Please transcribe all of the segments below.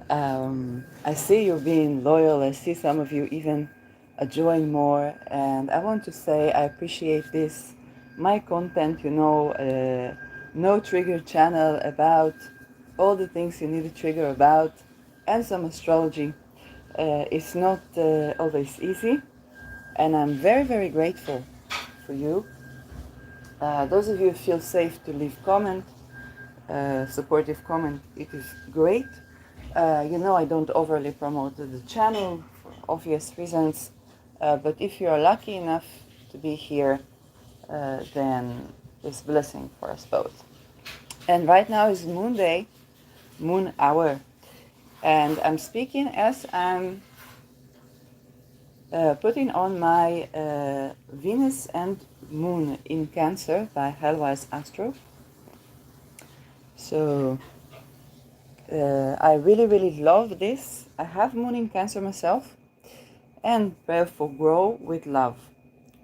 I see you being loyal. I see some of you even join more. And I want to say I appreciate this. My content, no trigger channel about all the things you need to trigger about and some astrology. It's not always easy. And I'm very, very grateful for you. Those of you who feel safe to leave comment, supportive comment, it is great. I don't overly promote the channel for obvious reasons, but if you are lucky enough to be here, then it's a blessing for us both. And right now is Moon Day, Moon Hour, and I'm speaking as I'm putting on my Venus and Moon in Cancer by Hellwise Astro. So I really, really love this. I have Moon in Cancer myself, and therefore grow with love.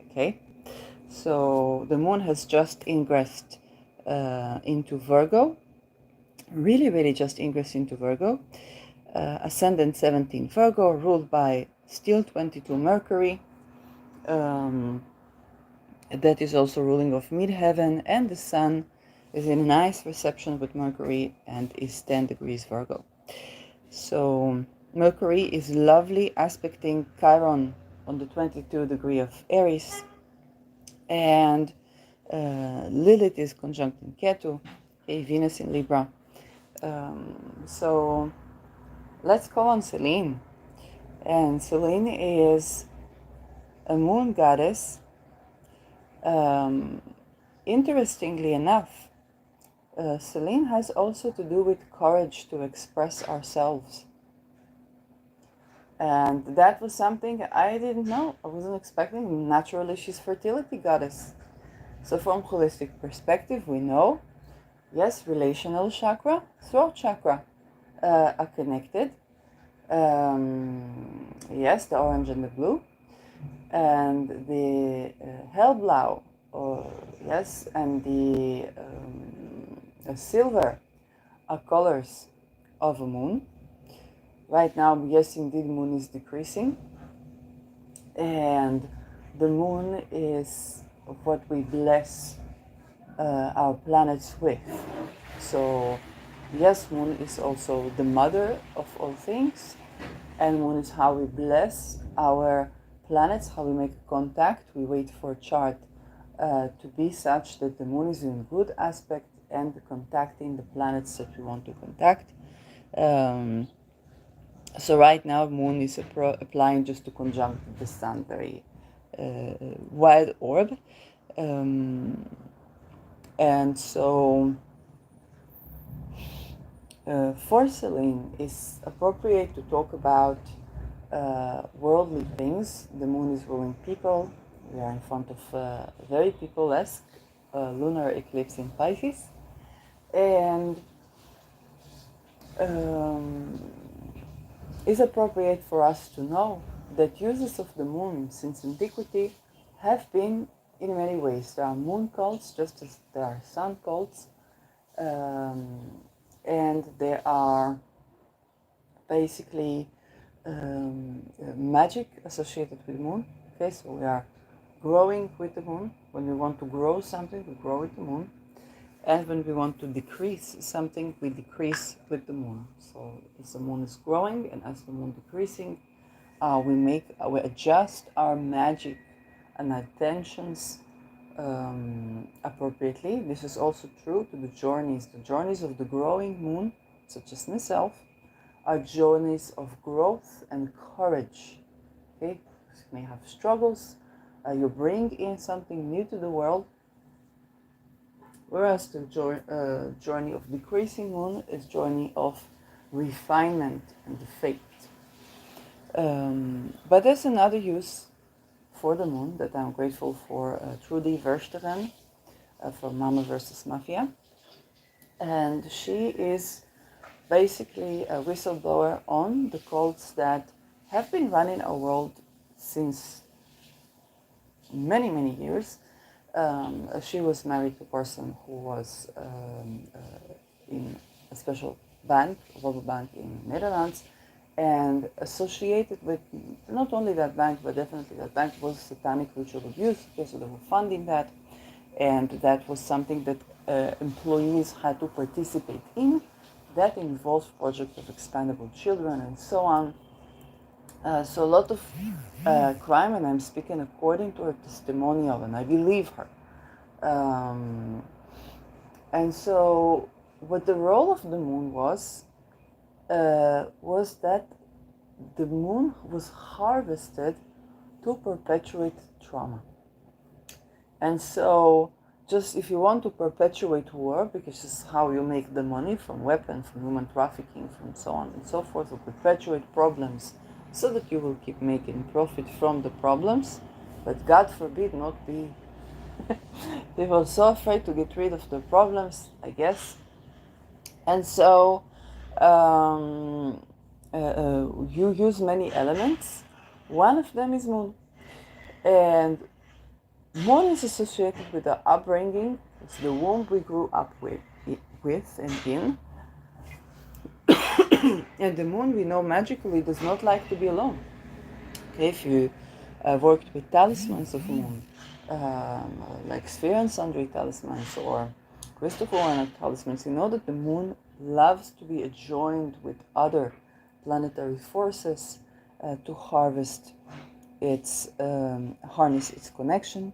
Okay, so the Moon has just ingressed into Virgo. Really, really just ingressed into Virgo. Ascendant 17 Virgo, ruled by still 22 Mercury. That is also ruling of midheaven, and the Sun is in a nice reception with Mercury and is 10 degrees Virgo. So Mercury is lovely aspecting Chiron on the 22 degree of Aries, and Lilith is conjuncting Ketu, Venus in Libra. So let's call on Selene. And Selene is a moon goddess. Interestingly enough, Selene has also to do with courage to express ourselves. And that was something I didn't know. I wasn't expecting. Naturally, she's fertility goddess. So from holistic perspective, we know, yes, relational chakra, throat chakra are connected. Yes, the orange and the blue. And the hellblau, yes, and the silver are colors of a moon. Right now, yes, indeed, moon is decreasing. And the moon is what we bless our planets with. So, yes, moon is also the mother of all things. And moon is how we bless our planets, how we make contact. We wait for a chart to be such that the moon is in good aspect and contacting the planets that we want to contact. So right now, moon is applying just to conjunct the sun, very wide orb. And so for Selene, it's appropriate to talk about worldly things. The moon is ruling people. We are in front of a very people-esque lunar eclipse in Pisces. And it's appropriate for us to know that uses of the moon since antiquity have been in many ways. There are moon cults just as there are sun cults. And there are basically magic associated with the moon. Okay, so we are growing with the moon. When we want to grow something, we grow with the moon. And when we want to decrease something, we decrease with the moon. So as the moon is growing and as the moon decreasing, we adjust our magic and our tensions appropriately. This is also true to the journeys. The journeys of the growing moon, such as myself, are journeys of growth and courage. Okay, you may have struggles. You bring in something new to the world, whereas the journey of decreasing moon is journey of refinement and the fate. But there's another use for the moon that I'm grateful for Trudy Versteren from Mama vs. Mafia. And she is basically a whistleblower on the cults that have been running our world since many, many years. She was married to a person who was in a special bank, Rabobank in Netherlands, and associated with not only that bank, but definitely that bank was satanic ritual abuse. Okay, so they were funding that, and that was something that employees had to participate in. That involves project of expendable children and so on. So a lot of crime, and I'm speaking according to her testimonial, and I believe her. And so, what the role of the moon was that the moon was harvested to perpetuate trauma. And so, just if you want to perpetuate war, because this is how you make the money from weapons, from human trafficking, from so on and so forth, to perpetuate problems so that you will keep making profit from the problems, but God forbid not be. They were so afraid to get rid of the problems, I guess. And so you use many elements. One of them is moon. And moon is associated with the upbringing. It's the womb we grew up with and in. And the moon, we know magically, does not like to be alone. Okay, if you worked with talismans of moon, like Sphere and Sundry talismans or Christopher Warner talismans, you know that the moon loves to be adjoined with other planetary forces to harvest harness its connection.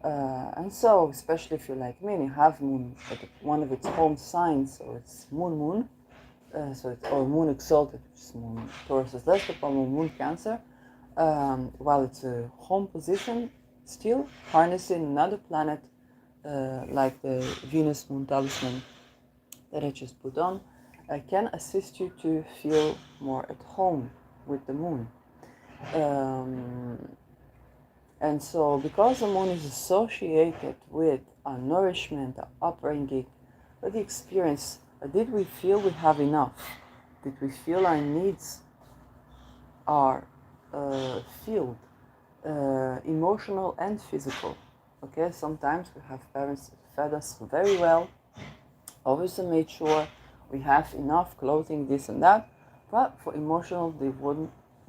And so, especially if you're like me and you have moon at one of its home signs, or it's moon, or moon exalted, which is moon Taurus is less or moon Cancer, while it's a home position, still harnessing another planet like the Venus moon talisman that I just put on can assist you to feel more at home with the moon. And so, because the moon is associated with our nourishment, our upbringing, with the experience, did we feel we have enough? Did we feel our needs are filled, emotional and physical? Okay, sometimes we have parents that fed us very well, always made sure we have enough clothing, this and that, but for emotional, they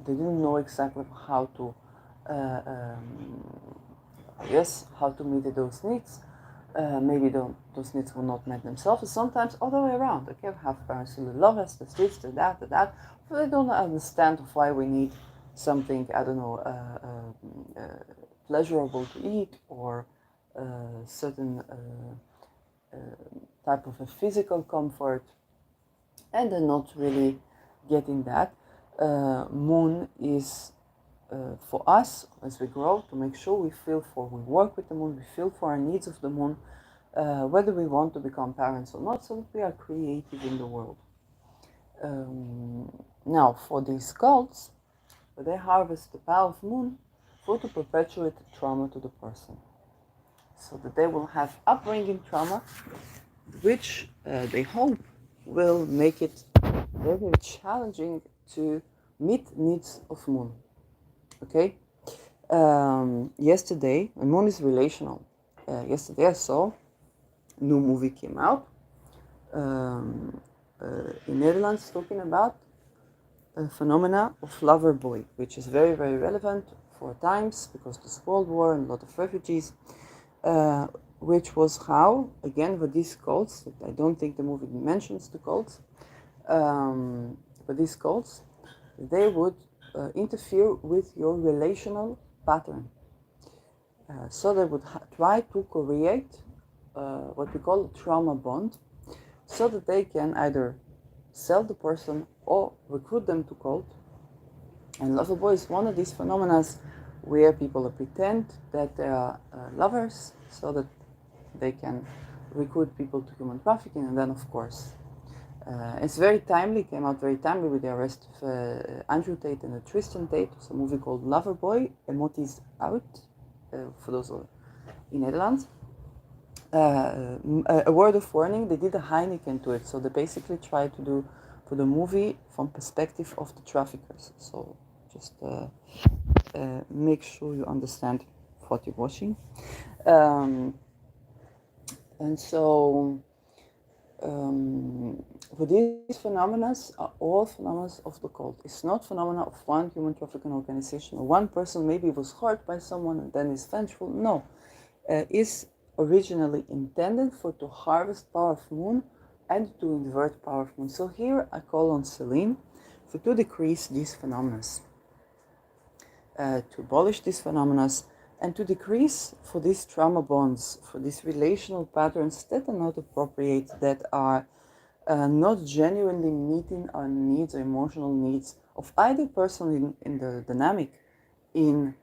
didn't know exactly how to how to meet those needs. Maybe those needs will not meet themselves. Sometimes other way around. Okay, we have parents who love us, the this, the that, but they don't understand why we need something, I don't know, pleasurable to eat, or certain type of a physical comfort, and they're not really getting that. Moon is for us as we grow, to make sure we work with the moon, we feel for our needs of the moon, whether we want to become parents or not, so that we are creative in the world. Now, for these cults, they harvest the power of moon to perpetuate trauma to the person, so that they will have upbringing trauma, which they hope will make it very, very challenging to meet needs of moon. Okay. Yesterday, and moon is relational. Yesterday I saw a new movie came out in Netherlands, talking about a phenomena of lover boy, which is very, very relevant for times, because this World War and a lot of refugees, which was how, again, with these cults, I don't think the movie mentions the cults, but these cults, they would interfere with your relational pattern. So they would try to create what we call a trauma bond, so that they can either sell the person or recruit them to cult. And loverboy is one of these phenomena where people pretend that they are lovers, so that they can recruit people to human trafficking. And then, of course, it's very timely, came out very timely with the arrest of Andrew Tate and Tristan Tate. It's a movie called Loverboy, Emoties Out, for those in Netherlands. A word of warning, they did a Heineken to it, so they basically tried to do for the movie from perspective of the traffickers. So just make sure you understand what you're watching. And so For these phenomena are all phenomena of the cult. It's not phenomena of one human trafficking organization or one person maybe was hurt by someone and then is vengeful. No, is originally intended for to harvest power of moon and to invert power of moon. So here I call on Selene for to decrease these phenomena, to abolish these phenomena, and to decrease for these trauma bonds, for these relational patterns that are not appropriate, that are not genuinely meeting our needs or emotional needs of either person in the dynamic in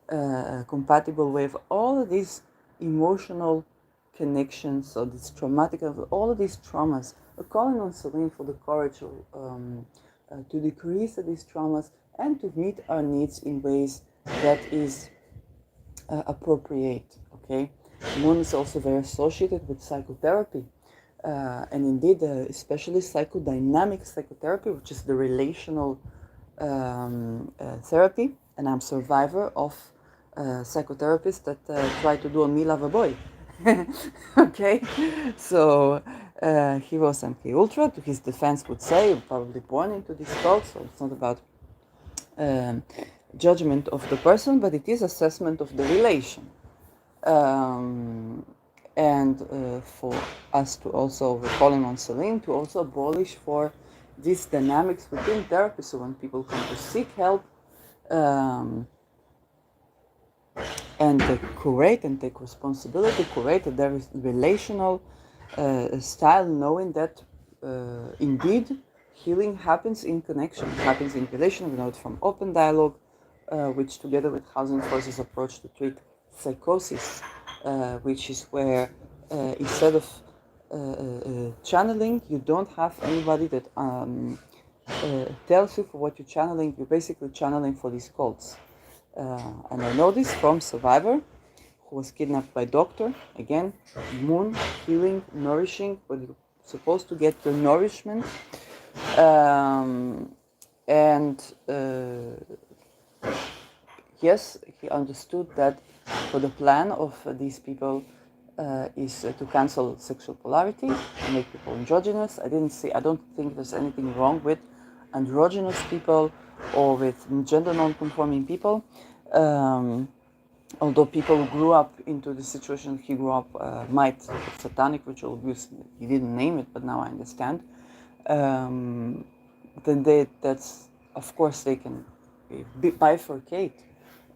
a compatible way of all of these emotional connections or these traumatic, all of these traumas. We're calling on Selene for the courage to decrease these traumas and to meet our needs in ways that is appropriate. Okay, moon is also very associated with psychotherapy, and indeed, especially psychodynamic psychotherapy, which is the relational therapy. And I'm a survivor of psychotherapists that try to do a me love a boy. Okay, so he was MK Ultra. To his defense, would say probably born into this cult, so it's not about um, judgment of the person, but it is assessment of the relation. Um, and for us to also, we're calling on Selene to also abolish for these dynamics within therapy. So when people come to seek help um, and curate and take responsibility, curate their relational style, knowing that indeed healing happens in connection, happens in relation. We know it from open dialogue, which together with Housing Forces approach to treat psychosis, which is where instead of channeling, you don't have anybody that tells you for what you're channeling. You're basically channeling for these cults. And I know this from Survivor, who was kidnapped by doctor. Again, moon, healing, nourishing, where you're supposed to get your nourishment. And yes, he understood that for the plan of these people is to cancel sexual polarity, to make people androgynous. I don't think there's anything wrong with androgynous people or with gender non-conforming people. Although people who grew up into the situation he grew up might, satanic ritual abuse, he didn't name it, but now I understand. Then that's, of course, they can bifurcate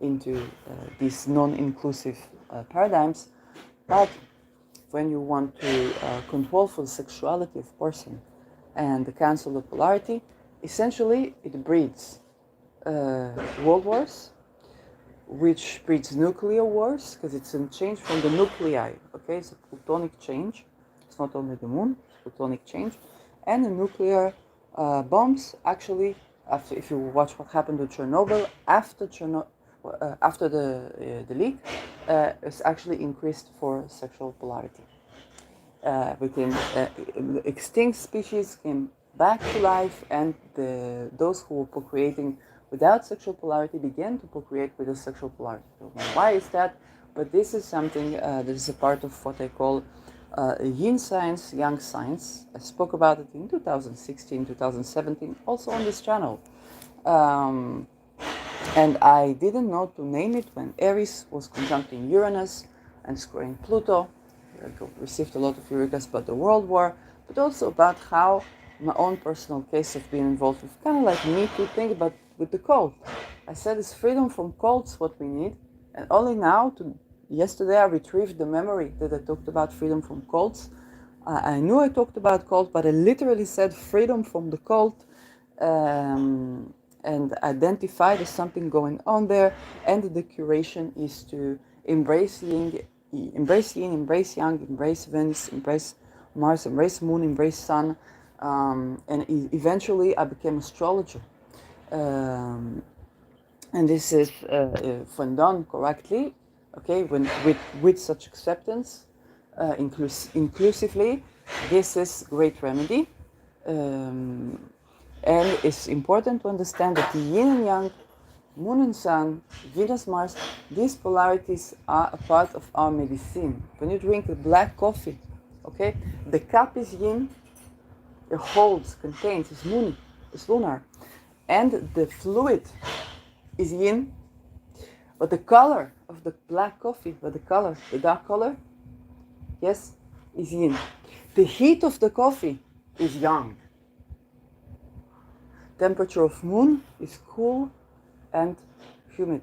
into these non-inclusive paradigms. But when you want to control for the sexuality of person and cancel the polarity, essentially it breeds world wars, which breeds nuclear wars, because it's a change from the nuclei. Okay, it's a plutonic change. It's not only the moon, it's plutonic change. And the nuclear bombs, actually, after, if you watch what happened to Chernobyl, after the leak, it's actually increased for sexual polarity. Within extinct species came back to life, and those who were procreating without sexual polarity began to procreate with a sexual polarity. Why is that? But this is something that is a part of what I call yin science, yang science. I spoke about it in 2016, 2017, also on this channel. And I didn't know to name it when Aries was conjuncting Uranus and squaring Pluto. I received a lot of eureka's about the World War, but also about how my own personal case of being involved with kind of like me to think about with the cult. I said it's freedom from cults what we need, and only now, yesterday I retrieved the memory that I talked about freedom from cults. I knew I talked about cult, but I literally said freedom from the cult, and identified there's something going on there, and the curation is to embrace yin, embrace yang, embrace Venus, embrace Mars, embrace Moon, embrace Sun, and eventually I became astrologer. And this is, when done correctly, okay, with such acceptance, inclusively, this is great remedy. And it's important to understand that the yin and yang, moon and sun, Venus, Mars, these polarities are a part of our medicine. When you drink a black coffee Okay, the cup is yin, it holds, contains, is moon, is lunar, and the fluid is yin, but the color of the black coffee, but the color, the dark color, yes, is yin. The heat of the coffee is yang. Temperature of moon is cool and humid.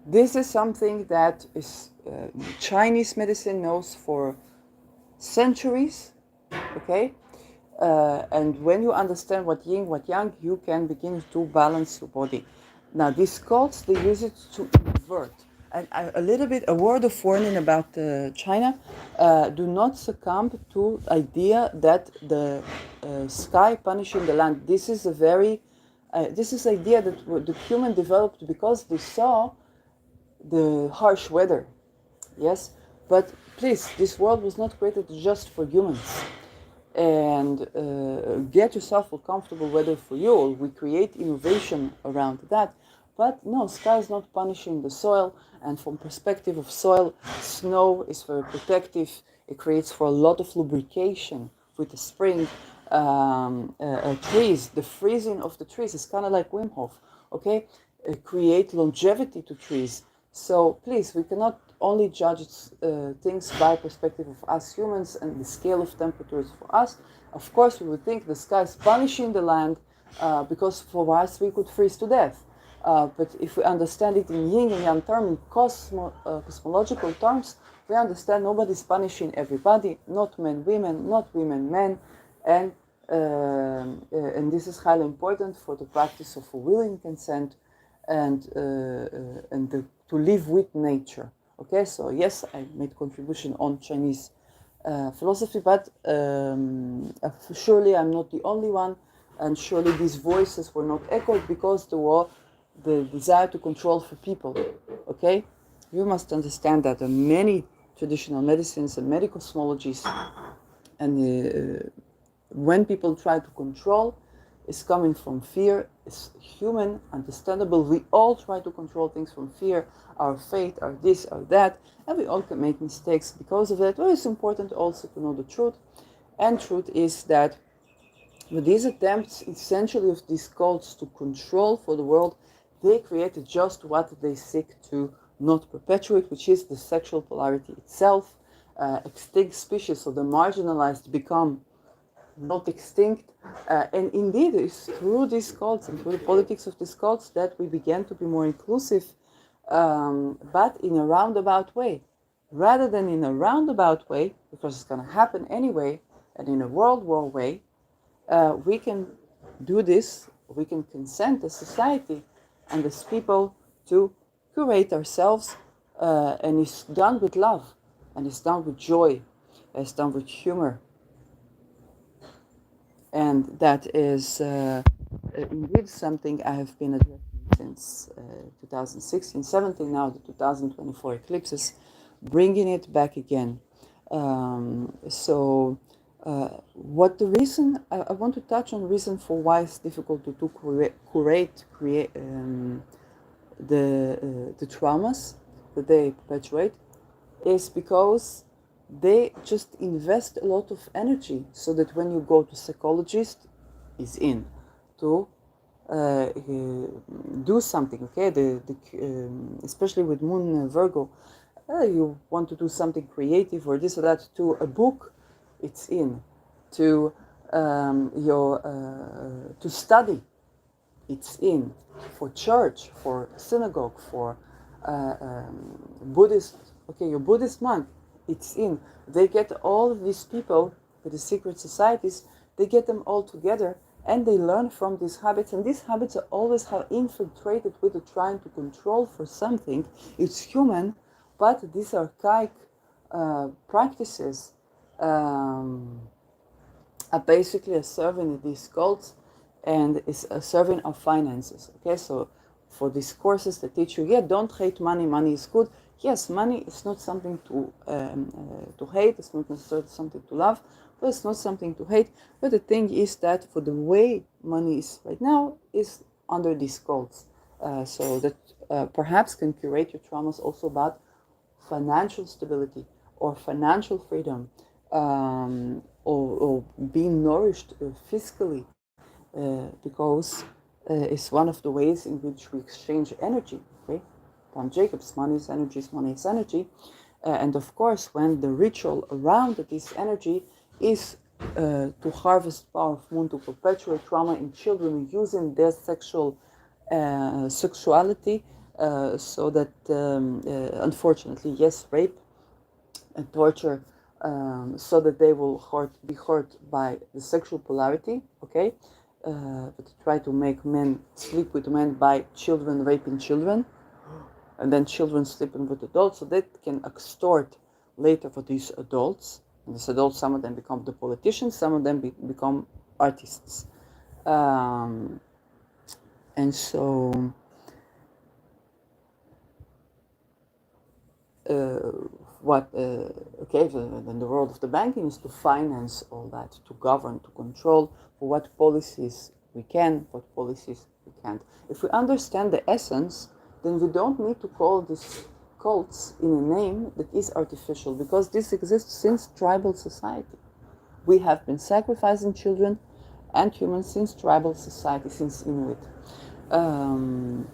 This is something that is Chinese medicine knows for centuries, okay? And when you understand what yin, what yang, you can begin to balance your body. Now, these cults, they use it to invert. And a word of warning about China: do not succumb to idea that the sky punishing the land. This is idea that the human developed because they saw the harsh weather. Yes, but please, this world was not created just for humans. And get yourself a comfortable weather for you. We create innovation around that. But no, sky is not punishing the soil. And from perspective of soil, snow is very protective. It creates for a lot of lubrication with the spring. Trees, the freezing of the trees is kind of like Wim Hof. Okay, create longevity to trees. So please, we cannot only judge things by perspective of us humans and the scale of temperatures for us. Of course, we would think the sky is punishing the land because for us we could freeze to death. But if we understand it in yin and yang terms, in cosmological terms, we understand nobody's punishing everybody, not men, women, not women, men, and this is highly important for the practice of willing consent and to live with nature. Okay, so yes, I made contribution on Chinese philosophy, but surely I'm not the only one, and surely these voices were not echoed because there were the desire to control for people. Okay, you must understand that there are many traditional medicines and many cosmologies, and when people try to control, it's coming from fear. It's human, understandable. We all try to control things from fear, our fate, our this, our that, and we all can make mistakes because of that. Well, it's important also to know the truth. And truth is that with these attempts, essentially, of these cults to control for the world, they created just what they seek to not perpetuate, which is the sexual polarity itself. Extinct species, so the marginalized, become not extinct. And indeed, it's through these cults and through the politics of these cults that we began to be more inclusive, but in a roundabout way. Rather than in a roundabout way, because it's going to happen anyway, and in a world war way, we can do this, we can consent as society and as people to curate ourselves, and it's done with love, and it's done with joy, it's done with humor. And that is indeed something I have been addressing since 2016-17, now the 2024 eclipses, bringing it back again. What the reason, I want to touch on the reason for why it's difficult to create the traumas that they perpetuate, is because they just invest a lot of energy, so that when you go to psychologist, is in to do something. Okay, especially with Moon Virgo, you want to do something creative or this or that. To a book, it's in. To to study, it's in. For church, for synagogue, for Buddhist. Okay, your Buddhist monk, it's in. They get all of these people with the secret societies, they get them all together and they learn from these habits. And these habits are always how infiltrated with the trying to control for something. It's human, but these archaic practices are basically a serving these cults and is a serving of finances. Okay, so for these courses that teach you, don't hate money, money is good. Yes, money is not something to hate, it's not necessarily something to love, but it's not something to hate. But the thing is that for the way money is right now is under these cults. So that perhaps can curate your traumas also about financial stability, or financial freedom, or being nourished fiscally, because it's one of the ways in which we exchange energy. Okay, Tom Jacobs, money is energy, money is energy. And of course, when the ritual around this energy is to harvest power of moon, to perpetuate trauma in children using their sexuality, so that unfortunately, yes, rape and torture, so that they will be hurt by the sexual polarity, okay? But try to make men sleep with men by children raping children, and then children sleeping with adults, so that can extort later for these adults. And these adults, some of them become the politicians, some of them become artists. And so then the role of the banking is to finance all that, to govern, to control for what policies we can, what policies we can't. If we understand the essence, then we don't need to call these cults in a name that is artificial, because this exists since tribal society. We have been sacrificing children and humans since tribal society, since Inuit. And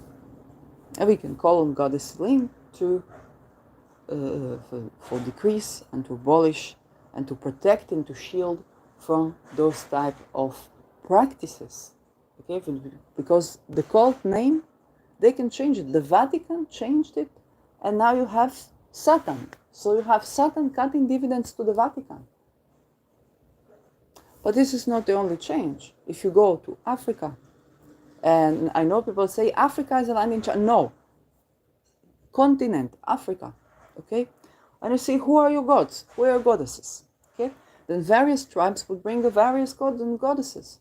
we can call on Goddess Selene to for decrease and to abolish and to protect and to shield from those type of practices. Okay, because the cult name, they can change it. The Vatican changed it, and now you have Satan. So you have Satan cutting dividends to the Vatican. But this is not the only change. If you go to Africa, and I know people say Africa is a land in China. No. Continent, Africa. Okay? And you see, who are your gods? Who are your goddesses? Okay? Then various tribes would bring the various gods and goddesses.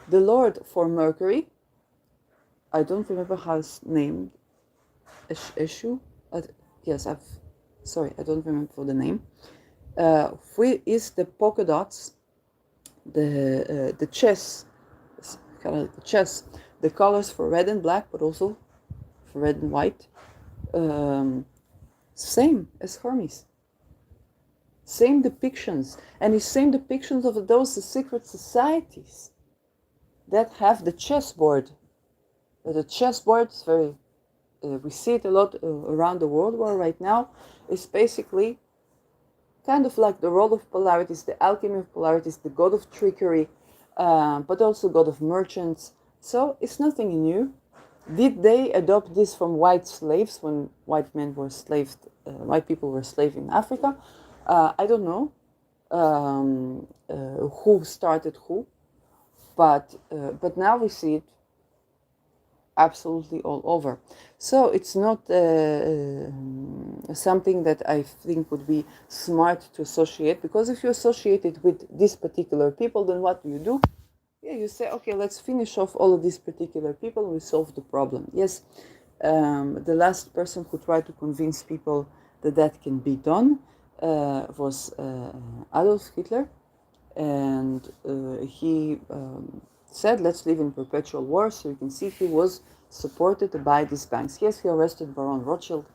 The Lord for Mercury, I don't remember how it's named, Eshu? Yes, I don't remember for the name. Is the polka dots, the chess, the colors for red and black, but also for red and white. Same as Hermes. Same depictions. And it's same depictions of those secret societies that have the chessboard. The chessboard is very, we see it a lot around the world where right now is basically kind of like the role of polarities, the alchemy of polarities, the god of trickery, but also god of merchants. So it's nothing new. Did they adopt this from white slaves when white men were slaves, white people were slaves in Africa? I don't know who started who, but now we see it absolutely all over. So it's not something that I think would be smart to associate, because if you associate it with this particular people, then what do? Yeah, you say, okay, let's finish off all of these particular people and we solve the problem. Yes, the last person who tried to convince people that that can be done was Adolf Hitler. And he said, let's live in perpetual war. So you can see he was supported by these banks. Yes, he arrested Baron Rothschild,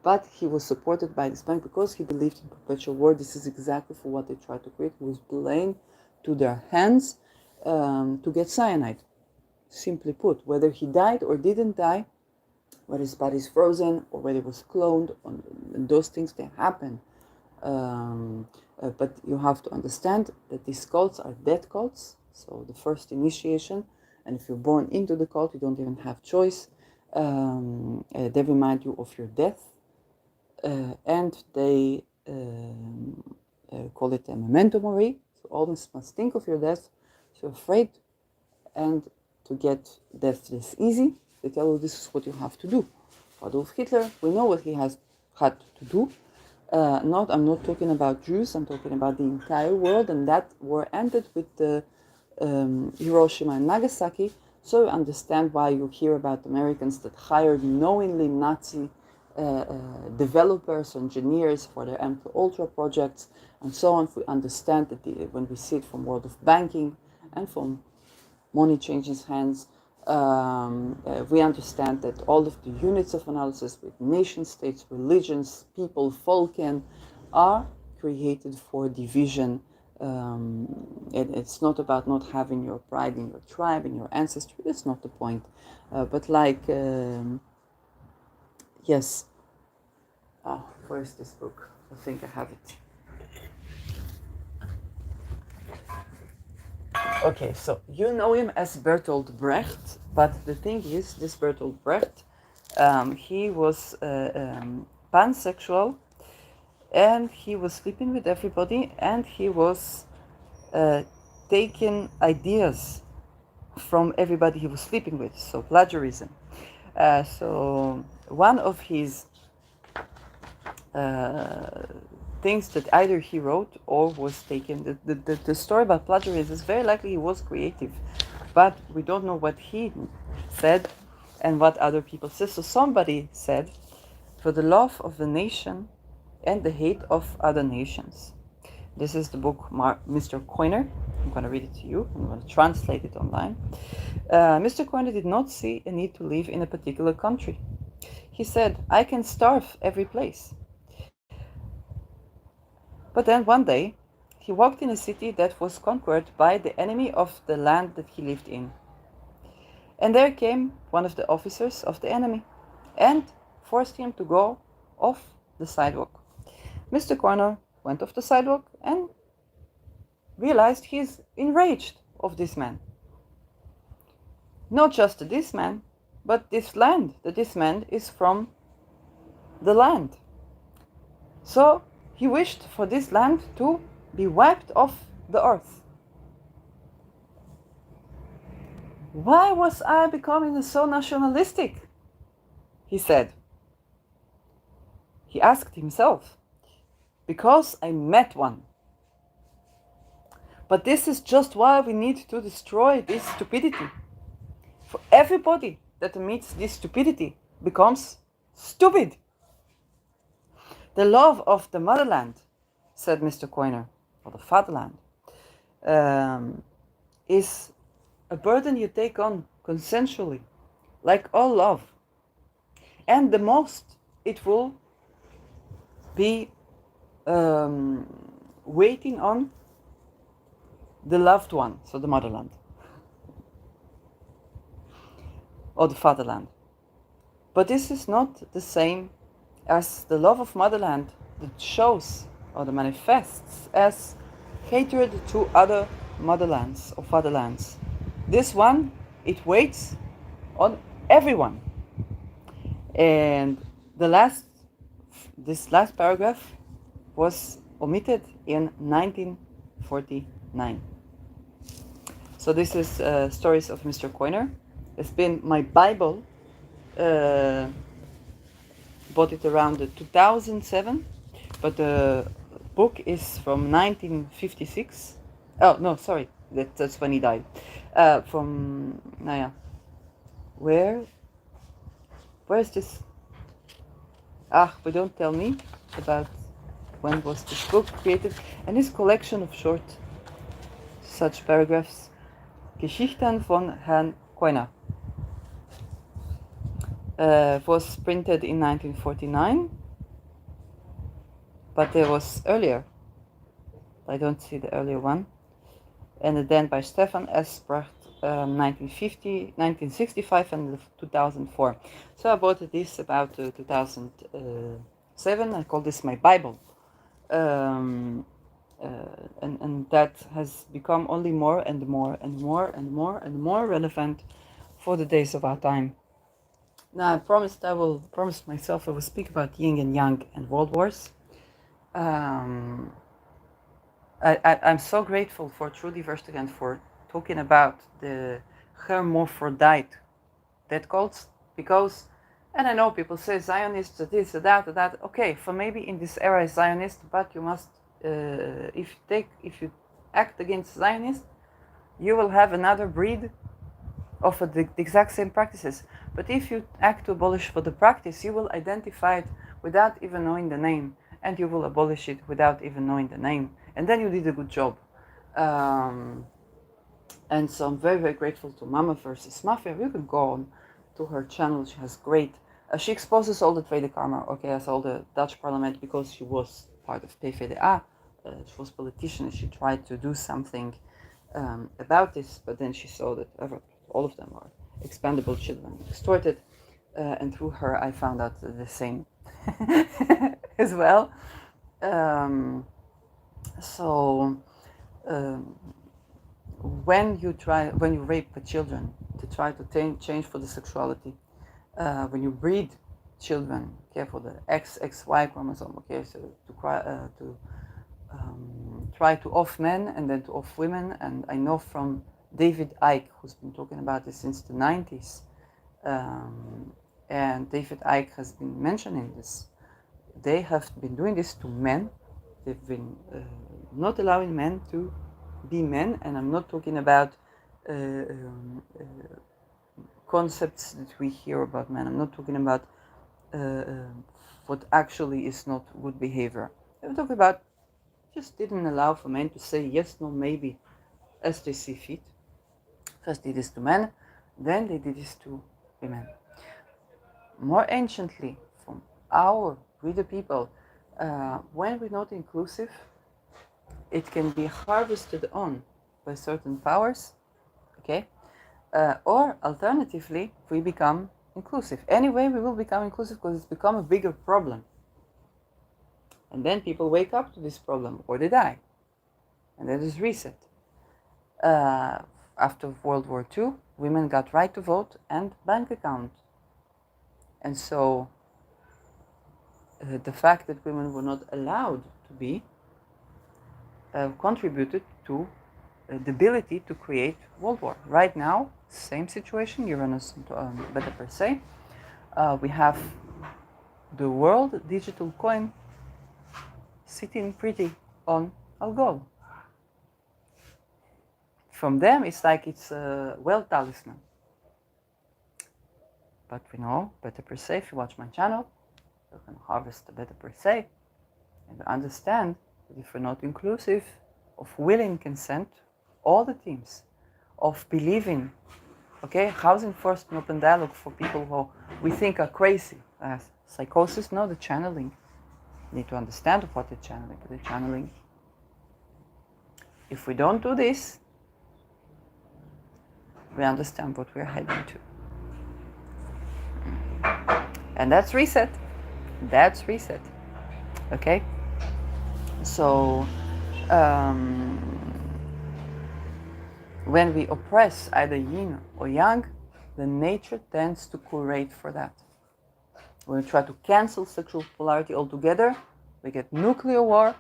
but he was supported by this bank because he believed in perpetual war. This is exactly for what they tried to create. He was playing to their hands to get cyanide. Simply put, whether he died or didn't die, whether his body is frozen or whether it was cloned, and those things can happen. But you have to understand that these cults are death cults. So the first initiation, and if you're born into the cult, you don't even have choice. They remind you of your death, and they call it a memento mori. So always must think of your death. So you're afraid, and to get death this easy, they tell you this is what you have to do. Adolf Hitler, we know what he has had to do. I'm not talking about Jews, I'm talking about the entire world, and that war ended with the Hiroshima and Nagasaki. So you understand why you hear about Americans that hired knowingly Nazi developers, engineers for their MK Ultra projects, and so on. We understand that when we see it from world of banking and from money changing hands, we understand that all of the units of analysis with nation states, religions, people, Volken, are created for division. It's not about not having your pride in your tribe, in your ancestry. That's not the point. But like, yes. Oh, where's this book? I think I have it. Okay, so you know him as Bertolt Brecht, but the thing is, this Bertolt Brecht, he was pansexual, and he was sleeping with everybody, and he was taking ideas from everybody he was sleeping with, so plagiarism. So one of his things that either he wrote or was taken. The story about plagiarism is very likely he was creative, but we don't know what he said and what other people said. So somebody said, for the love of the nation and the hate of other nations. This is the book Mr. Coiner. I'm going to read it to you. I'm going to translate it online. Mr. Coiner did not see a need to live in a particular country. He said, I can starve every place. But then one day, he walked in a city that was conquered by the enemy of the land that he lived in. And there came one of the officers of the enemy and forced him to go off the sidewalk. Mr. Corner went off the sidewalk and realized he's enraged of this man. Not just this man, but this land, that this man is from the land. So he wished for this land to be wiped off the earth. Why was I becoming so nationalistic? He said. He asked himself. Because I met one. But this is just why we need to destroy this stupidity. For everybody that meets this stupidity becomes stupid. The love of the motherland, said Mr. Coiner, or the fatherland, is a burden you take on consensually, like all love. And the most it will be waiting on the loved one, so the motherland, or the fatherland. But this is not the same as the love of motherland that shows or that manifests as hatred to other motherlands or fatherlands. This one, it waits on everyone. And this last paragraph was omitted in 1949. So this is Stories of Mr. Coiner. It's been my Bible. Bought it around 2007, but the book is from 1956. Oh no, sorry, that's when he died. Where's this? But don't tell me about when was this book created. And this collection of short such paragraphs, Geschichten von Herrn Coiner, was printed in 1949, but there was earlier. I don't see the earlier one. And then by Stefan S. Brecht, 1950, 1965 and 2004. So I bought this about 2007. I call this my Bible. And that has become only more and more and more and more and more relevant for the days of our time. Now I promised myself I will speak about yin and yang and world wars. I'm so grateful for True Diversity and for talking about the hermaphrodite that cults, because, and I know people say Zionists, this, that. Okay, for maybe in this era is Zionist, but you must, if you act against Zionists, you will have another breed of the exact same practices. But if you act to abolish for the practice, you will identify it without even knowing the name, and you will abolish it without even knowing the name, and then you did a good job. And so I'm very, very grateful to Mama versus Mafia. You can go on to her channel. She has great, she exposes all the Tweede Kamer, okay, as all the Dutch parliament, because she was part of PFDA. She was a politician, and she tried to do something about this, but then she saw that all of them are expendable children, extorted, and through her I found out the same as well. So when you rape the children to try to change for the sexuality, when you breed children, okay, for the XXY chromosome, okay, so to try to off men and then to off women. And I know from David Icke, who's been talking about this since the 90s, and David Icke has been mentioning this. They have been doing this to men. They've been not allowing men to be men, and I'm not talking about concepts that we hear about men. I'm not talking about what actually is not good behavior. I'm talking about just didn't allow for men to say yes, no, maybe as they see fit. First they did this to men, then they did this to women. More anciently, from our reader people, when we're not inclusive, it can be harvested on by certain powers, okay? Or alternatively, we become inclusive. Anyway, we will become inclusive because it's become a bigger problem. And then people wake up to this problem, or they die. And that is reset. After World War II, women got right to vote and bank account. And so the fact that women were not allowed to be contributed to the ability to create World War. Right now, same situation, Uranus Beta Persei. We have the world digital coin sitting pretty on Algol. From them, it's like it's a wealth talisman. But we know Beta Persei, if you watch my channel, you can harvest the Beta Persei and understand that if we're not inclusive of willing consent, all the teams of believing, okay, housing first and open dialogue for people who we think are crazy. Psychosis, no, the channeling. You need to understand what they're channeling. They're channeling. If we don't do this, we understand what we're heading to. And that's reset. That's reset. Okay? So, when we oppress either yin or yang, the nature tends to curate for that. When we try to cancel sexual polarity altogether, we get nuclear war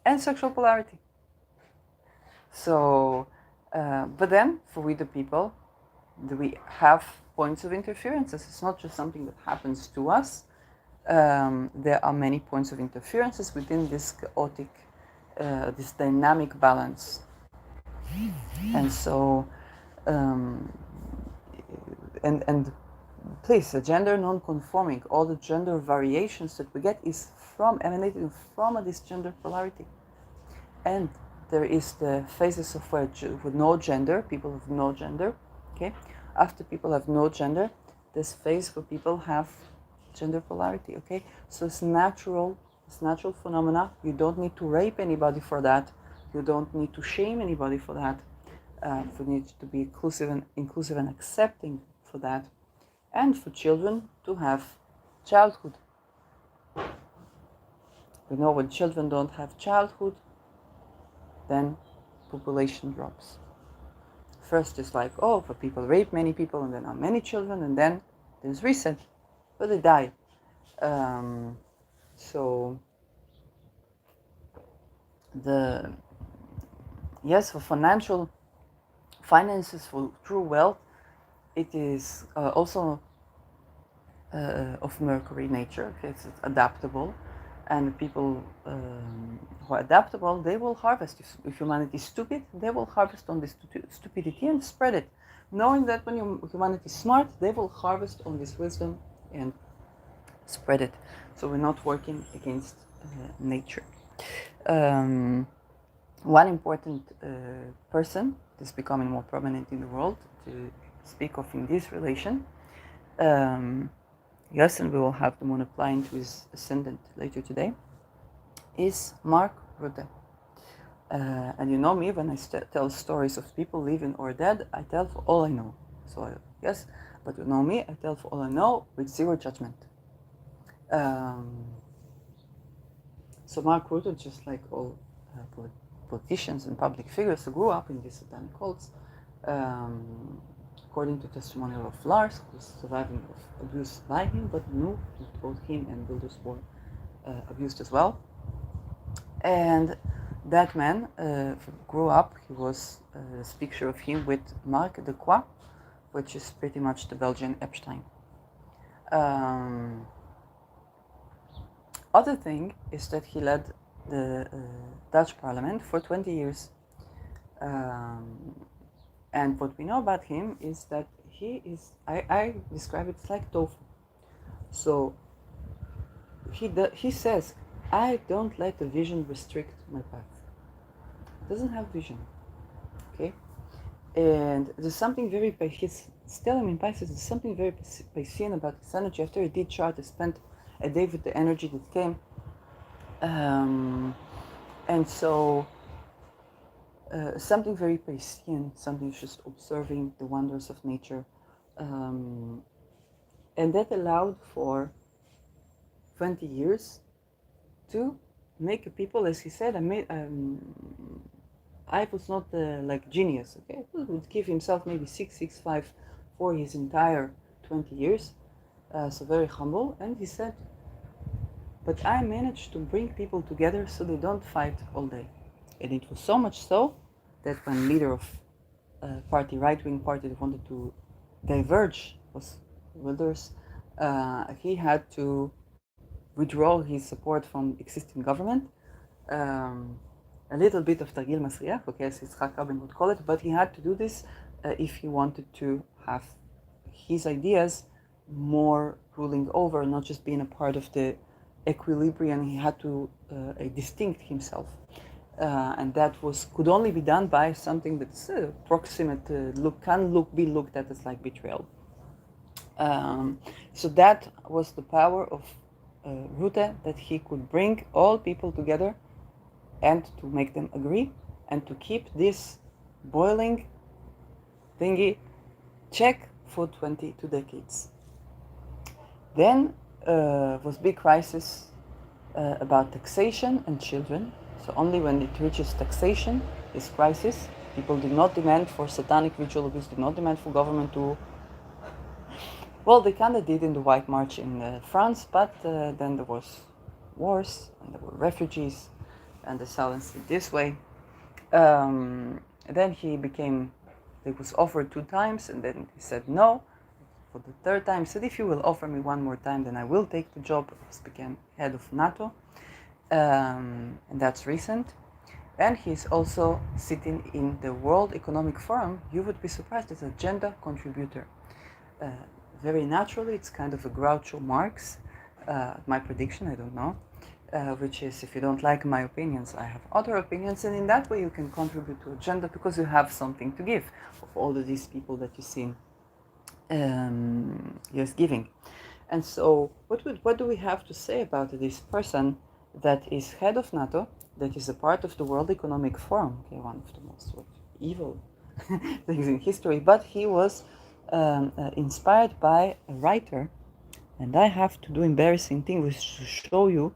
and sexual polarity. So, but then, for we the people, we have points of interferences. It's not just something that happens to us. There are many points of interferences within this chaotic, this dynamic balance. And so, and please, the gender non-conforming, all the gender variations that we get is emanating from this gender polarity. And there is the phases of with no gender, people with no gender, okay? After people have no gender, this phase where people have gender polarity, okay? So it's natural phenomena. You don't need to rape anybody for that. You don't need to shame anybody for that. You need to be inclusive and accepting for that. And for children to have childhood. We know when children don't have childhood, then population drops. First it's like, oh, but people rape many people and then are many children, and then there's reset, but they die. So for finances, for true wealth, it is also of Mercury nature. Okay, it's adaptable, and people who are adaptable, they will harvest. If humanity is stupid, they will harvest on this stupidity and spread it, knowing that when humanity is smart, they will harvest on this wisdom and spread it. So we're not working against nature. One important person that's becoming more prominent in the world to speak of in this relation, yes, and we will have the moon applying to his ascendant later today, is Mark Rutte. And you know me, when I tell stories of people living or dead, I tell for all I know. So, yes, but you know me, I tell for all I know with zero judgment. Um, so, Mark Rutte, just like all politicians and public figures who grew up in these satanic cults, according to testimonial of Lars, who was surviving of abuse by him, but knew that both him and Wilders were abused as well. And that man grew up, he was this picture of him with Marc de Croix, which is pretty much the Belgian Epstein. Other thing is that he led the Dutch parliament for 20 years. And what we know about him is that he is, I describe it like tofu. So he says, I don't let the vision restrict my path. He doesn't have vision, okay? And there's something very, he's stellium in Pisces, there's something very Piscean about his energy. After he did chart, he spent a day with the energy that came. And so something very Piscean, something just observing the wonders of nature. And that allowed for 20 years to make a people, as he said, I was not like genius, okay? He would give himself maybe 665 for his entire 20 years, so very humble. And he said, but I managed to bring people together so they don't fight all day. And it was so much so that when leader of party, right-wing party that wanted to diverge was Wilders, he had to withdraw his support from existing government. A little bit of Targil Masriach, okay, as Yitzhak Rabin would call it, but he had to do this if he wanted to have his ideas more ruling over, not just being a part of the equilibrium. He had to distinct himself. And that could only be done by something that's proximate, be looked at as like betrayal. So that was the power of Rutte, that he could bring all people together and to make them agree and to keep this boiling thingy check for 22 decades. Then was big crisis about taxation and children. So only when it reaches taxation, this crisis, people did not demand for satanic ritual abuse, did not demand for government to. Well, they kind of did in the White March in France, but then there was wars and there were refugees, and they silenced it this way. Then he was offered 2 times, and then he said no. For the 3rd time, he said, if you will offer me 1 more time, then I will take the job. He became head of NATO, and that's recent. And he's also sitting in the World Economic Forum. You would be surprised, as a gender contributor. Very naturally, it's kind of a Groucho Marx, my prediction, I don't know, which is, if you don't like my opinions, I have other opinions, and in that way you can contribute to agenda because you have something to give of all of these people that you see just giving. And so what do we have to say about this person that is head of NATO, that is a part of the World Economic Forum, okay, one of the most evil things in history, but he was inspired by a writer, and I have to do embarrassing thing, which is to show you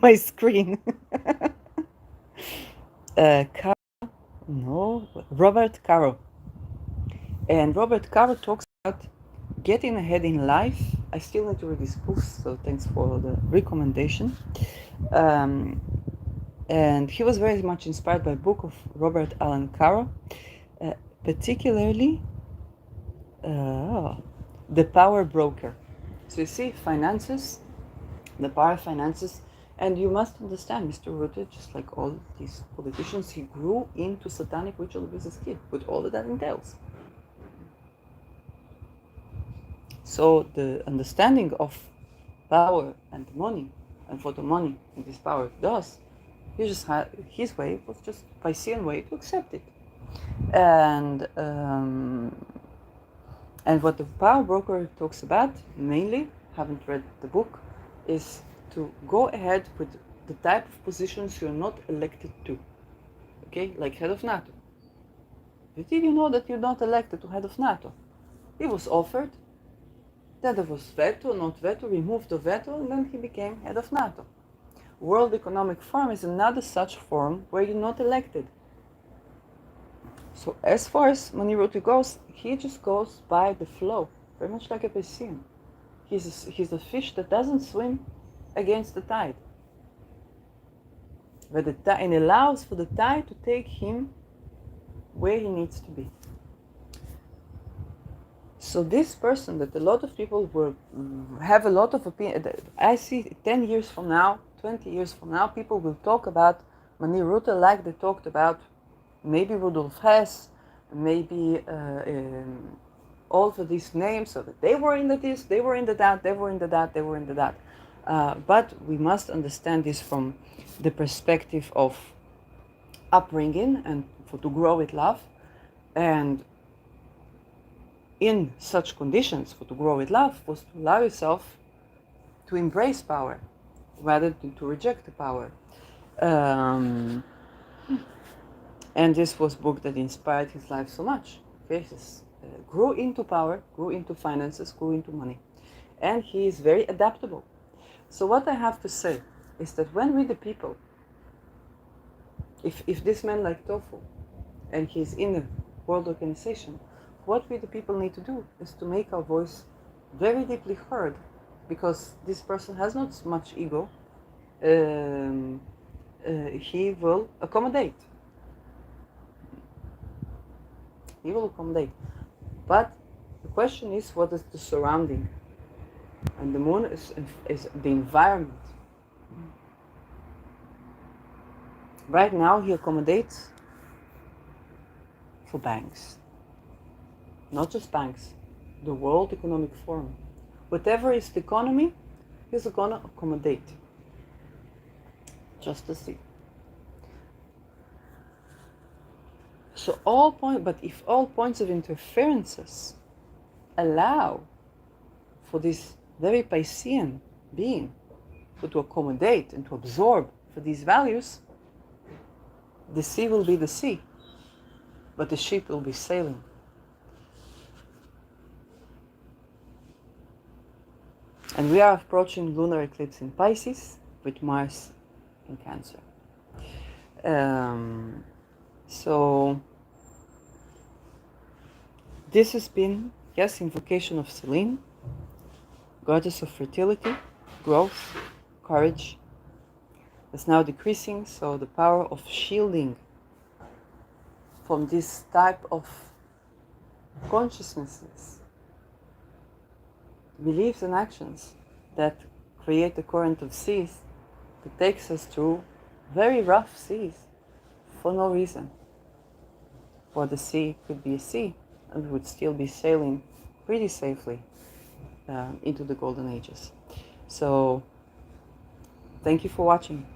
my screen. Robert Caro. And Robert Caro talks about getting ahead in life. I still need to read this book, so thanks for the recommendation. And he was very much inspired by a book of Robert Allen Caro, particularly The Power Broker. So you see, finances, the power of finances, and you must understand, Mr. Rutte, just like all these politicians, he grew into satanic ritual abuse as a kid, with all that entails. So the understanding of power and money, and what the money and this power does, he just had, his way was just Piscean way to accept it. And what the power broker talks about, mainly, haven't read the book, is to go ahead with the type of positions you're not elected to. Okay, like head of NATO. Did you know that you're not elected to head of NATO? He was offered, then there was veto, not veto, removed the veto, and then he became head of NATO. World Economic Forum is another such forum where you're not elected. So as far as Mani Ruti goes, he just goes by the flow, very much like a Piscean. He's a fish that doesn't swim against the tide. But and allows for the tide to take him where he needs to be. So this person that a lot of people will have a lot of opinion, I see 10 years from now, 20 years from now, people will talk about Mani Ruti like they talked about maybe Rudolf Hess, maybe all of these names, so that they were in the this, they were in the that, they were in the that, they were in the that. But we must understand this from the perspective of upbringing and to grow with love. And in such conditions, to grow with love was to allow yourself to embrace power rather than to reject the power. And this was a book that inspired his life so much. Okay, he grew into power, grew into finances, grew into money. And he is very adaptable. So what I have to say is that when we the people, if this man like Tofu, and he's in a world organization, what we the people need to do is to make our voice very deeply heard, because this person has not much ego. He will accommodate. He will accommodate. But the question is, what is the surrounding? And the moon is the environment. Right now he accommodates for banks. Not just banks, the World Economic Forum. Whatever is the economy, he's going to accommodate. Just to see. So but if all points of interferences allow for this very Piscean being to accommodate and to absorb for these values, the sea will be the sea, but the ship will be sailing. And we are approaching lunar eclipse in Pisces with Mars in Cancer. So this has been, yes, invocation of Selene, goddess of fertility, growth, courage. It's now decreasing, so the power of shielding from this type of consciousnesses, beliefs and actions that create the current of seas that takes us through very rough seas for no reason. For the sea could be a sea, and we would still be sailing pretty safely into the golden ages. So thank you for watching.